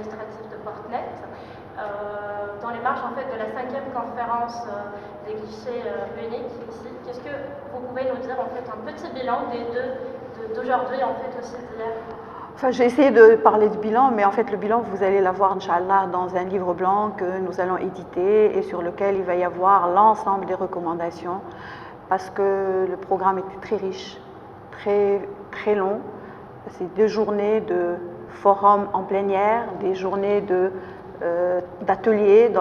administratif de Portnet, dans les marges en fait, de la 5e conférence des guichets uniques ici. Qu'est-ce que vous pouvez nous dire en fait un petit bilan des deux, d'aujourd'hui en fait aussi d'hier? Enfin, j'ai essayé de parler de bilan, mais en fait le bilan, vous allez l'avoir, Inch'Allah, dans un livre blanc que nous allons éditer et sur lequel il va y avoir l'ensemble des recommandations, parce que le programme était très riche, très long. C'est 2 journées de forum en plein air, des journées d'ateliers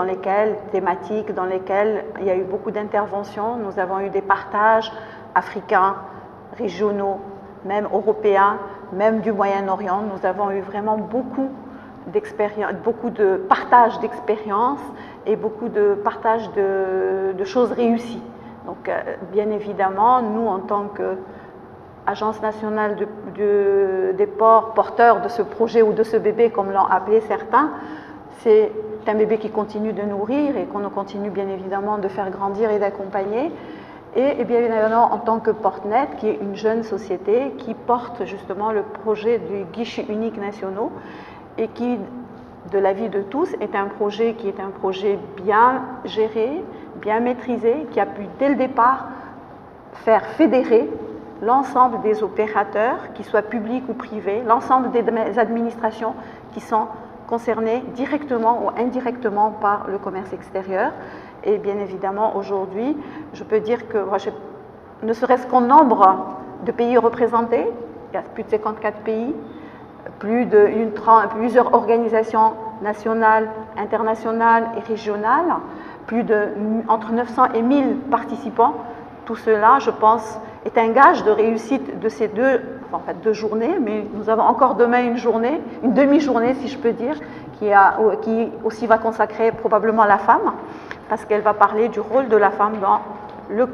thématiques, dans lesquels il y a eu beaucoup d'interventions. Nous avons eu des partages africains, régionaux, même européens, même du Moyen-Orient. Nous avons eu vraiment beaucoup de partage d'expériences et beaucoup de partage de choses réussies. Donc, bien évidemment, nous, en tant qu'Agence nationale des ports, porteurs de ce projet ou de ce bébé, comme l'ont appelé certains, c'est un bébé qui continue de nourrir et qu'on continue bien évidemment de faire grandir et d'accompagner. Et bien évidemment, en tant que Portnet, qui est une jeune société qui porte justement le projet du guichet unique nationaux et qui, de l'avis de tous, est un projet qui est un projet bien géré, bien maîtrisé, qui a pu dès le départ faire fédérer l'ensemble des opérateurs, qu'ils soient publics ou privés, l'ensemble des administrations qui sont concernées directement ou indirectement par le commerce extérieur. Et bien évidemment, aujourd'hui, je peux dire que, ne serait-ce qu'en nombre de pays représentés, il y a plus de 54 pays, plusieurs organisations nationales, internationales et régionales, entre 900 et 1000 participants. Tout cela, je pense, est un gage de réussite de ces deux journées, mais nous avons encore demain une demi-journée, si je peux dire, qui aussi va consacrer probablement la femme, parce qu'elle va parler du rôle de la femme dans le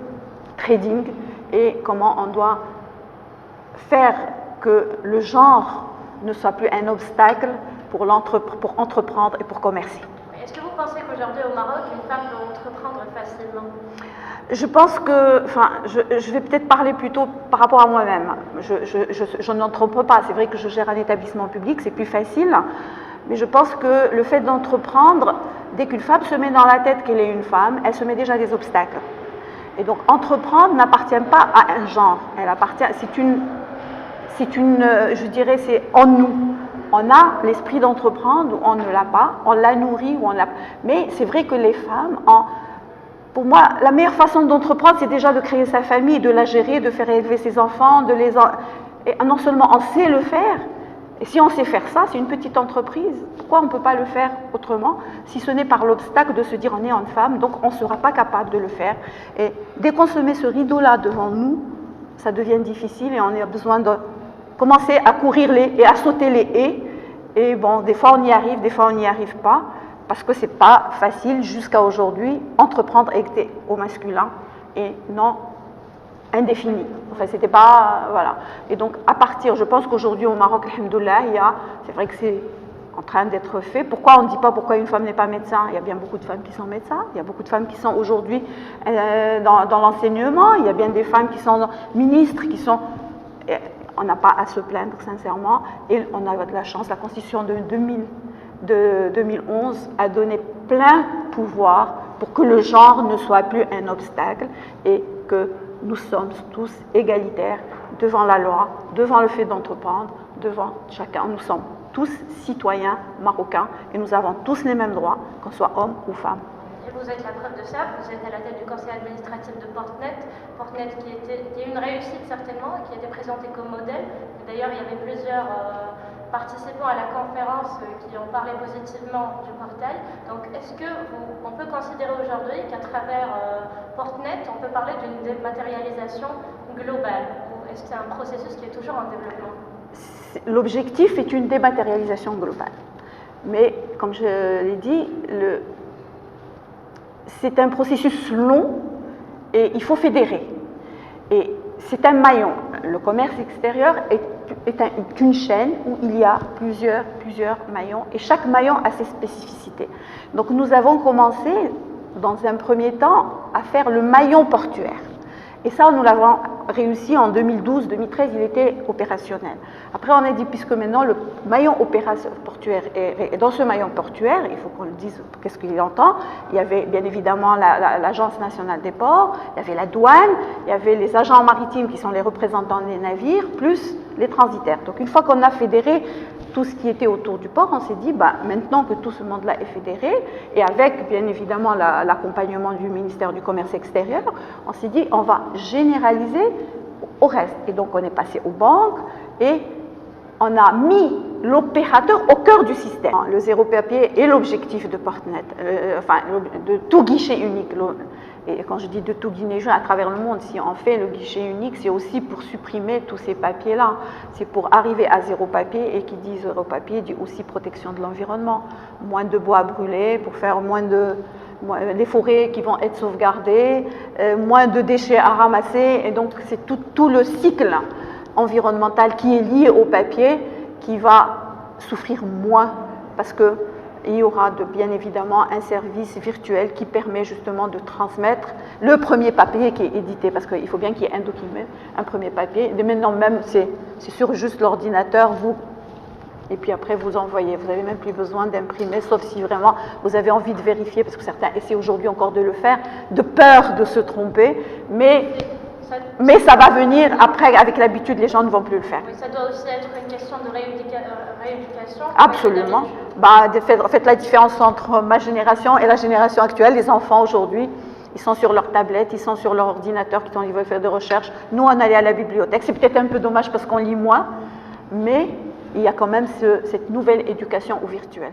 trading et comment on doit faire que le genre ne soit plus un obstacle pour entreprendre et pour commercer. Est-ce que vous pensez qu'aujourd'hui au Maroc, une femme peut entreprendre facilement? Je pense que, je vais peut-être parler plutôt par rapport à moi-même. Je n'entreprends pas, c'est vrai que je gère un établissement public, c'est plus facile, mais je pense que le fait d'entreprendre, dès qu'une femme se met dans la tête qu'elle est une femme, elle se met déjà des obstacles. Et donc entreprendre n'appartient pas à un genre, je dirais, c'est en nous. On a l'esprit d'entreprendre ou on ne l'a pas, on la nourrit ou on l'a. Mais c'est vrai que les femmes, pour moi, la meilleure façon d'entreprendre, c'est déjà de créer sa famille, de la gérer, de faire élever ses enfants, et non seulement on sait le faire, et si on sait faire ça, c'est une petite entreprise. Pourquoi on ne peut pas le faire autrement, si ce n'est par l'obstacle de se dire on est une femme, donc on ne sera pas capable de le faire. Et dès qu'on se met ce rideau-là devant nous, ça devient difficile et on a besoin de commencer à courir et à sauter les haies. Et bon, des fois on y arrive, des fois on n'y arrive pas, parce que c'est pas facile jusqu'à aujourd'hui. Entreprendre était au masculin et non indéfini. Enfin, c'était pas, voilà. Et donc, je pense qu'aujourd'hui au Maroc, alhamdoulilah, c'est vrai que c'est en train d'être fait. Pourquoi on ne dit pas pourquoi une femme n'est pas médecin? Il y a bien beaucoup de femmes qui sont médecins, il y a beaucoup de femmes qui sont aujourd'hui dans l'enseignement, il y a bien des femmes qui sont ministres, on n'a pas à se plaindre, sincèrement, et on a de la chance. La Constitution de 2011 a donné plein pouvoir pour que le genre ne soit plus un obstacle et que nous sommes tous égalitaires devant la loi, devant le fait d'entreprendre, devant chacun. Nous sommes tous citoyens marocains et nous avons tous les mêmes droits, qu'on soit homme ou femme. Et vous êtes la preuve de ça, vous êtes à la tête du conseil administratif de Portnet, qui est une réussite certainement, qui a été présentée comme modèle. D'ailleurs, il y avait plusieurs participants à la conférence qui ont parlé positivement du portail. Donc, est-ce qu'on peut considérer aujourd'hui qu'à travers Portnet, on peut parler d'une dématérialisation globale? Ou est-ce que c'est un processus qui est toujours en développement? L'objectif est une dématérialisation globale. Mais, comme je l'ai dit, c'est un processus long et il faut fédérer. Et c'est un maillon. Le commerce extérieur est une chaîne où il y a plusieurs maillons et chaque maillon a ses spécificités. Donc nous avons commencé dans un premier temps à faire le maillon portuaire. Et ça, nous l'avons réussi en 2012-2013, il était opérationnel. Après, on a dit, puisque maintenant le maillon portuaire est dans ce maillon portuaire, il faut qu'on le dise, qu'est-ce qu'il entend. Il y avait bien évidemment l'Agence nationale des ports, il y avait la douane, il y avait les agents maritimes qui sont les représentants des navires, plus les transitaires. Donc une fois qu'on a fédéré tout ce qui était autour du port, on s'est dit, maintenant que tout ce monde-là est fédéré, et avec bien évidemment l'accompagnement du ministère du Commerce extérieur, on s'est dit, on va généraliser au reste. Et donc on est passé aux banques et on a mis l'opérateur au cœur du système. Le zéro papier est l'objectif de Portnet, de tout guichet unique. Et quand je dis de tout guichet à travers le monde, si on fait le guichet unique, c'est aussi pour supprimer tous ces papiers-là. C'est pour arriver à zéro papier, et qui dit zéro papier dit aussi protection de l'environnement. Moins de bois brûlé pour faire les forêts qui vont être sauvegardées, moins de déchets à ramasser. Et donc c'est tout le cycle environnemental qui est lié au papier qui va souffrir moins, parce qu'il y aura bien évidemment un service virtuel qui permet justement de transmettre le premier papier qui est édité, parce qu'il faut bien qu'il y ait un document, un premier papier. Et maintenant même c'est sur juste l'ordinateur, et puis après vous envoyez. Vous n'avez même plus besoin d'imprimer, sauf si vraiment vous avez envie de vérifier, parce que certains essaient aujourd'hui encore de le faire, de peur de se tromper, mais ça va venir après, avec l'habitude, les gens ne vont plus le faire. Oui, ça doit aussi être une question de rééducation. Absolument. Faites la différence entre ma génération et la génération actuelle. Les enfants aujourd'hui, ils sont sur leur tablette, ils sont sur leur ordinateur, ils veulent faire des recherches. Nous, on allait à la bibliothèque. C'est peut-être un peu dommage parce qu'on lit moins, mais il y a quand même cette nouvelle éducation au virtuel.